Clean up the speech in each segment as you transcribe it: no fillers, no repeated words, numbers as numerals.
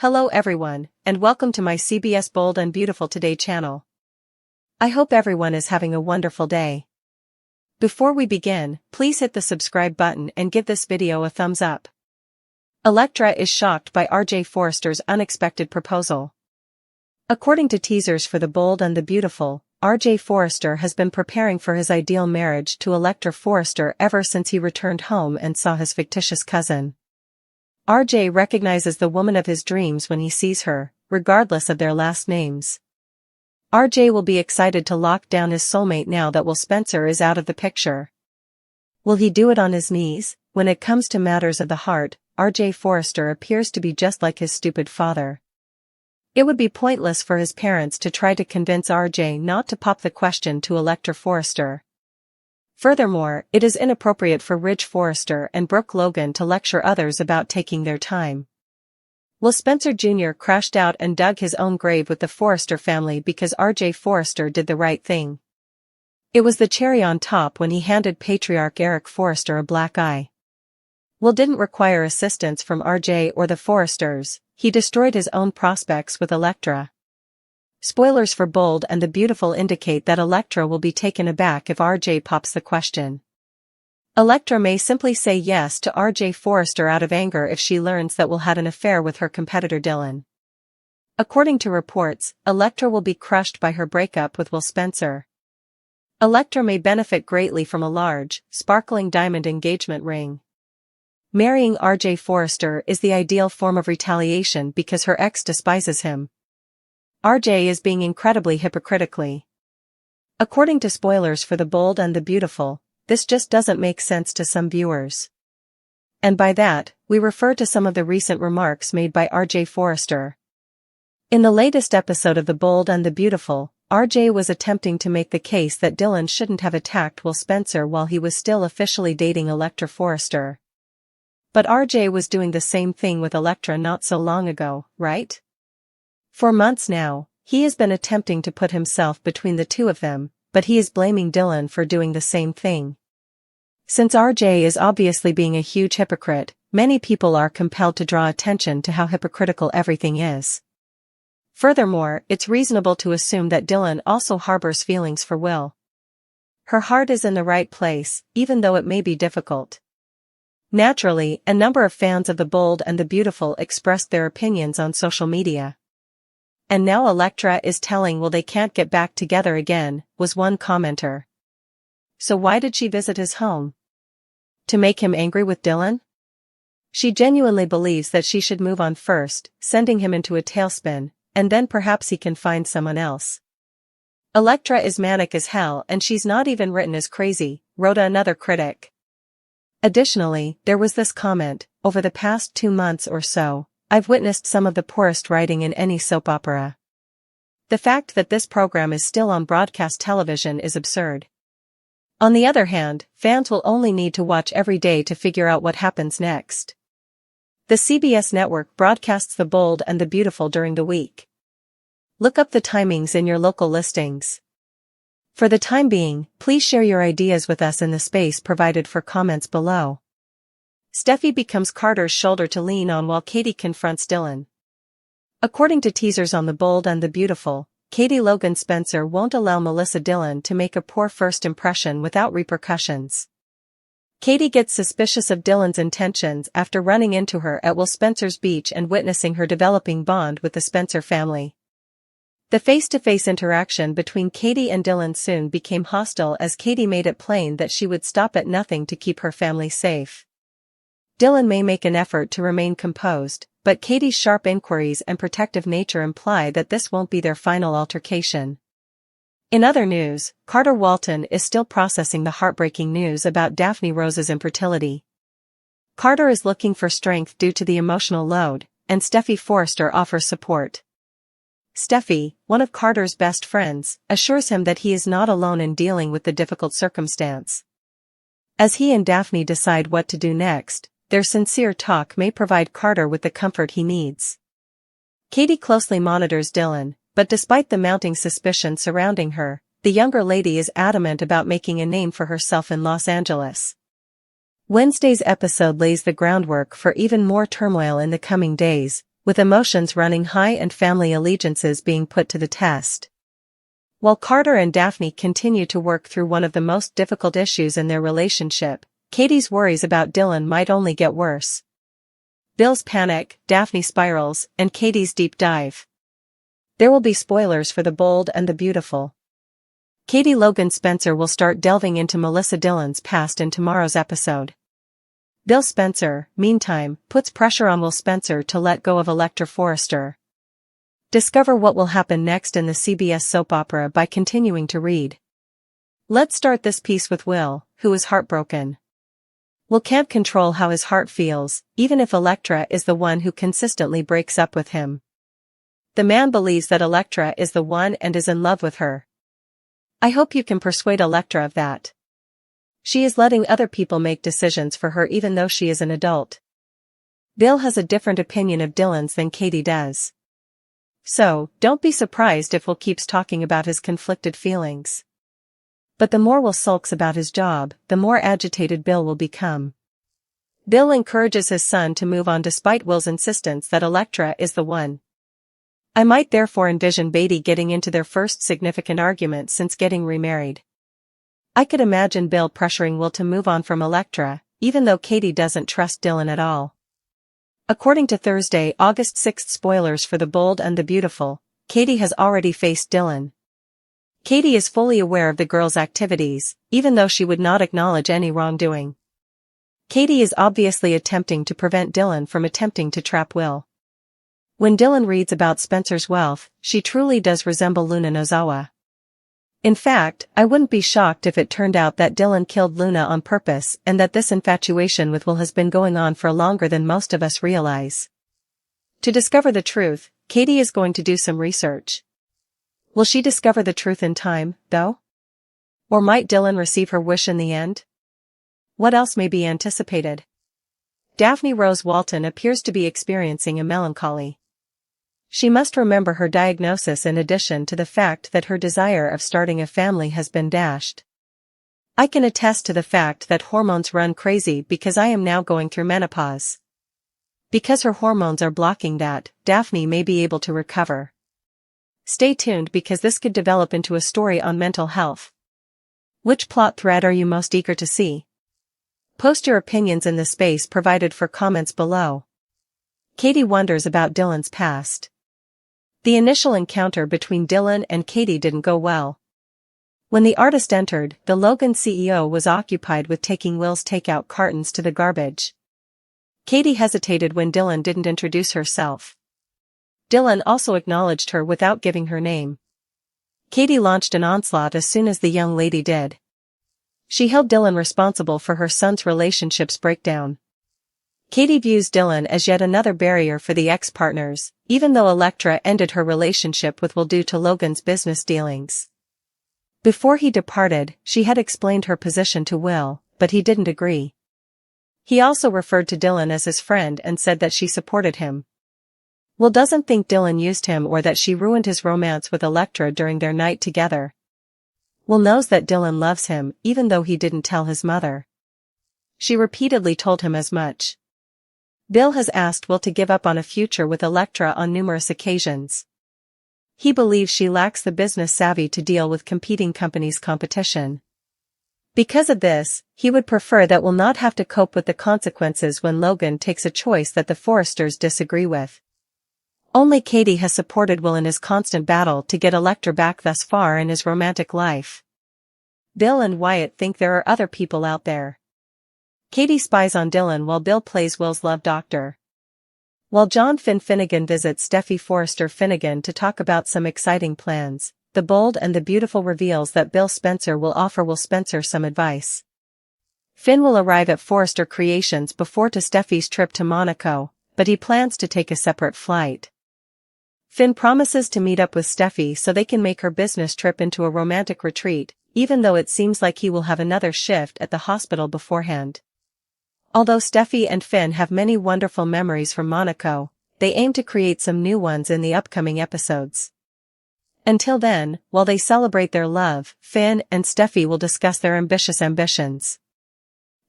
Hello everyone, and welcome to my CBS Bold and Beautiful Today channel. I hope everyone is having a wonderful day. Before we begin, please hit the subscribe button and give this video a thumbs up. Electra is shocked by Forrester's unexpected proposal. According to teasers for The Bold and the Beautiful, Forrester has been preparing for his ideal marriage to Electra Forrester ever since he returned home and saw his fictitious cousin. RJ recognizes the woman of his dreams when he sees her, regardless of their last names. RJ will be excited to lock down his soulmate now that Will Spencer is out of the picture. Will he do it on his knees? When it comes to matters of the heart, Forrester appears to be just like his stupid father. It would be pointless for his parents to try to convince RJ not to pop the question to Electra Forrester. Furthermore, it is inappropriate for Ridge Forrester and Brooke Logan to lecture others about taking their time. Will Spencer Jr. crashed out and dug his own grave with the Forrester family because Forrester did the right thing. It was the cherry on top when he handed patriarch Eric Forrester a black eye. Will didn't require assistance from RJ or the Forresters, he destroyed his own prospects with Electra. Spoilers for Bold and the Beautiful indicate that Electra will be taken aback if RJ pops the question. Electra may simply say yes to RJ Forrester out of anger if she learns that Will had an affair with her competitor Dylan. According to reports, Electra will be crushed by her breakup with Will Spencer. Electra may benefit greatly from a large, sparkling diamond engagement ring. Marrying RJ Forrester is the ideal form of retaliation because her ex despises him. RJ is being incredibly hypocritically. According to spoilers for The Bold and the Beautiful, this just doesn't make sense to some viewers. And by that, we refer to some of the recent remarks made by RJ Forrester. In the latest episode of The Bold and the Beautiful, RJ was attempting to make the case that Dylan shouldn't have attacked Will Spencer while he was still officially dating Electra Forrester. But RJ was doing the same thing with Electra not so long ago, right? For months now, he has been attempting to put himself between the two of them, but he is blaming Dylan for doing the same thing. Since RJ is obviously being a huge hypocrite, many people are compelled to draw attention to how hypocritical everything is. Furthermore, it's reasonable to assume that Dylan also harbors feelings for Will. Her heart is in the right place, even though it may be difficult. Naturally, a number of fans of The Bold and the Beautiful expressed their opinions on social media. And now Electra is telling Will they can't get back together again, was one commenter. So why did she visit his home? To make him angry with Dylan? She genuinely believes that she should move on first, sending him into a tailspin, and then perhaps he can find someone else. Electra is manic as hell and she's not even written as crazy, wrote another critic. Additionally, there was this comment, over the past 2 months or so, I've witnessed some of the poorest writing in any soap opera. The fact that this program is still on broadcast television is absurd. On the other hand, fans will only need to watch every day to figure out what happens next. The CBS network broadcasts The Bold and the Beautiful during the week. Look up the timings in your local listings. For the time being, please share your ideas with us in the space provided for comments below. Steffy becomes Carter's shoulder to lean on while Katie confronts Dylan. According to teasers on The Bold and the Beautiful, Katie Logan Spencer won't allow Melissa Dylan to make a poor first impression without repercussions. Katie gets suspicious of Dylan's intentions after running into her at Will Spencer's beach and witnessing her developing bond with the Spencer family. The face-to-face interaction between Katie and Dylan soon became hostile as Katie made it plain that she would stop at nothing to keep her family safe. Dylan may make an effort to remain composed, but Katie's sharp inquiries and protective nature imply that this won't be their final altercation. In other news, Carter Walton is still processing the heartbreaking news about Daphne Rose's infertility. Carter is looking for strength due to the emotional load, and Steffy Forrester offers support. Steffy, one of Carter's best friends, assures him that he is not alone in dealing with the difficult circumstance. As he and Daphne decide what to do next, their sincere talk may provide Carter with the comfort he needs. Katie closely monitors Dylan, but despite the mounting suspicion surrounding her, the younger lady is adamant about making a name for herself in Los Angeles. Wednesday's episode lays the groundwork for even more turmoil in the coming days, with emotions running high and family allegiances being put to the test. While Carter and Daphne continue to work through one of the most difficult issues in their relationship, Katie's worries about Dylan might only get worse. Bill's panic, Daphne spirals, and Katie's deep dive. There will be spoilers for The Bold and the Beautiful. Katie Logan Spencer will start delving into Melissa Dillon's past in tomorrow's episode. Bill Spencer, meantime, puts pressure on Will Spencer to let go of Electra Forrester. Discover what will happen next in the CBS soap opera by continuing to read. Let's start this piece with Will, who is heartbroken. Will can't control how his heart feels, even if Electra is the one who consistently breaks up with him. The man believes that Electra is the one and is in love with her. I hope you can persuade Electra of that. She is letting other people make decisions for her even though she is an adult. Bill has a different opinion of Dylan's than Katie does. So, don't be surprised if Will keeps talking about his conflicted feelings. But the more Will sulks about his job, the more agitated Bill will become. Bill encourages his son to move on despite Will's insistence that Electra is the one. I might therefore envision Beatty getting into their first significant argument since getting remarried. I could imagine Bill pressuring Will to move on from Electra, even though Katie doesn't trust Dylan at all. According to Thursday, August 6th spoilers for The Bold and the Beautiful, Katie has already faced Dylan. Katie is fully aware of the girl's activities, even though she would not acknowledge any wrongdoing. Katie is obviously attempting to prevent Dylan from attempting to trap Will. When Dylan reads about Spencer's wealth, she truly does resemble Luna Nozawa. In fact, I wouldn't be shocked if it turned out that Dylan killed Luna on purpose and that this infatuation with Will has been going on for longer than most of us realize. To discover the truth, Katie is going to do some research. Will she discover the truth in time, though? Or might Dylan receive her wish in the end? What else may be anticipated? Daphne Rose Walton appears to be experiencing a melancholy. She must remember her diagnosis in addition to the fact that her desire of starting a family has been dashed. I can attest to the fact that hormones run crazy because I am now going through menopause. Because her hormones are blocking that, Daphne may be able to recover. Stay tuned because this could develop into a story on mental health. Which plot thread are you most eager to see? Post your opinions in the space provided for comments below. Katie wonders about Dylan's past. The initial encounter between Dylan and Katie didn't go well. When the artist entered, the Logan CEO was occupied with taking Will's takeout cartons to the garbage. Katie hesitated when Dylan didn't introduce herself. Dylan also acknowledged her without giving her name. Katie launched an onslaught as soon as the young lady did. She held Dylan responsible for her son's relationship's breakdown. Katie views Dylan as yet another barrier for the ex-partners, even though Electra ended her relationship with Will due to Logan's business dealings. Before he departed, she had explained her position to Will, but he didn't agree. He also referred to Dylan as his friend and said that she supported him. Will doesn't think Dylan used him or that she ruined his romance with Electra during their night together. Will knows that Dylan loves him, even though he didn't tell his mother. She repeatedly told him as much. Bill has asked Will to give up on a future with Electra on numerous occasions. He believes she lacks the business savvy to deal with competing companies' competition. Because of this, he would prefer that Will not have to cope with the consequences when Logan takes a choice that the Forresters disagree with. Only Katie has supported Will in his constant battle to get Electra back thus far in his romantic life. Bill and Wyatt think there are other people out there. Katie spies on Dylan while Bill plays Will's love doctor. While John Finnegan visits Steffy Forrester Finnegan to talk about some exciting plans, The Bold and the Beautiful reveals that Bill Spencer will offer Will Spencer some advice. Finn will arrive at Forrester Creations before to Steffy's trip to Monaco, but he plans to take a separate flight. Finn promises to meet up with Steffy so they can make her business trip into a romantic retreat, even though it seems like he will have another shift at the hospital beforehand. Although Steffy and Finn have many wonderful memories from Monaco, they aim to create some new ones in the upcoming episodes. Until then, while they celebrate their love, Finn and Steffy will discuss their ambitious ambitions.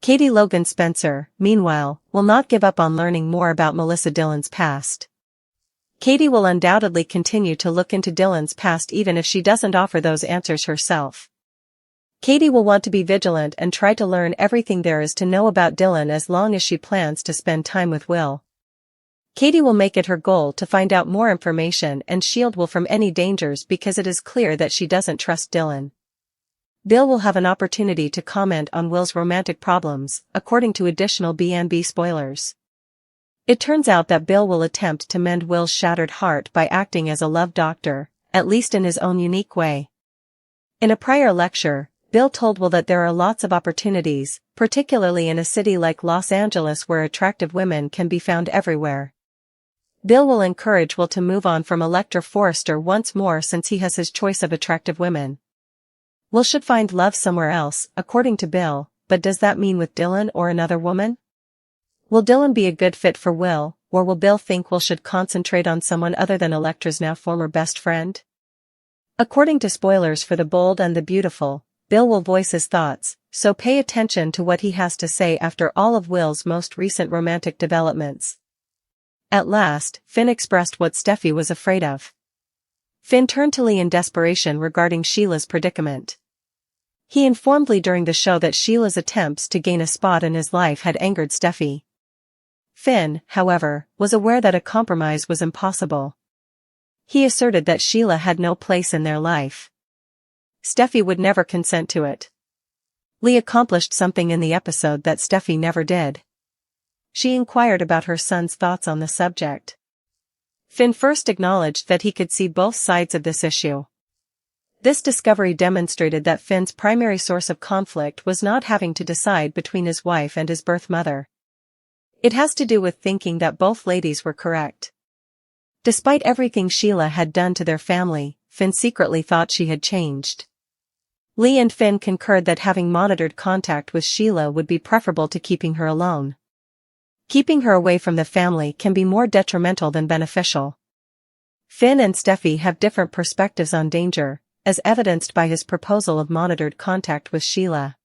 Katie Logan Spencer, meanwhile, will not give up on learning more about Melissa Dillon's past. Katie will undoubtedly continue to look into Dylan's past even if she doesn't offer those answers herself. Katie will want to be vigilant and try to learn everything there is to know about Dylan as long as she plans to spend time with Will. Katie will make it her goal to find out more information and shield Will from any dangers because it is clear that she doesn't trust Dylan. Bill will have an opportunity to comment on Will's romantic problems, according to additional B&B spoilers. It turns out that Bill will attempt to mend Will's shattered heart by acting as a love doctor, at least in his own unique way. In a prior lecture, Bill told Will that there are lots of opportunities, particularly in a city like Los Angeles where attractive women can be found everywhere. Bill will encourage Will to move on from Electra Forrester once more since he has his choice of attractive women. Will should find love somewhere else, according to Bill, but does that mean with Dylan or another woman? Will Dylan be a good fit for Will, or will Bill think Will should concentrate on someone other than Electra's now former best friend? According to spoilers for The Bold and the Beautiful, Bill will voice his thoughts, so pay attention to what he has to say after all of Will's most recent romantic developments. At last, Finn expressed what Steffy was afraid of. Finn turned to Lee in desperation regarding Sheila's predicament. He informed Lee during the show that Sheila's attempts to gain a spot in his life had angered Steffy. Finn, however, was aware that a compromise was impossible. He asserted that Sheila had no place in their life. Steffy would never consent to it. Lee accomplished something in the episode that Steffy never did. She inquired about her son's thoughts on the subject. Finn first acknowledged that he could see both sides of this issue. This discovery demonstrated that Finn's primary source of conflict was not having to decide between his wife and his birth mother. It has to do with thinking that both ladies were correct. Despite everything Sheila had done to their family, Finn secretly thought she had changed. Lee and Finn concurred that having monitored contact with Sheila would be preferable to keeping her alone. Keeping her away from the family can be more detrimental than beneficial. Finn and Steffy have different perspectives on danger, as evidenced by his proposal of monitored contact with Sheila.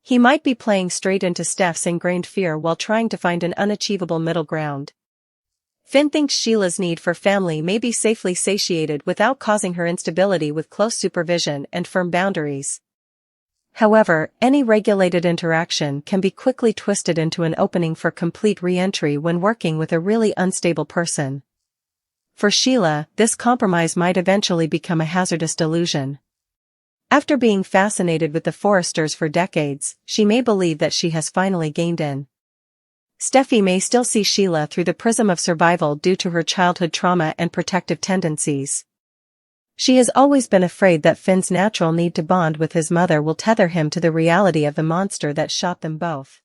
He might be playing straight into Steph's ingrained fear while trying to find an unachievable middle ground. Finn thinks Sheila's need for family may be safely satiated without causing her instability with close supervision and firm boundaries. However, any regulated interaction can be quickly twisted into an opening for complete re-entry when working with a really unstable person. For Sheila, this compromise might eventually become a hazardous delusion. After being fascinated with the Forresters for decades, she may believe that she has finally gained in. Steffy may still see Sheila through the prism of survival due to her childhood trauma and protective tendencies. She has always been afraid that Finn's natural need to bond with his mother will tether him to the reality of the monster that shot them both.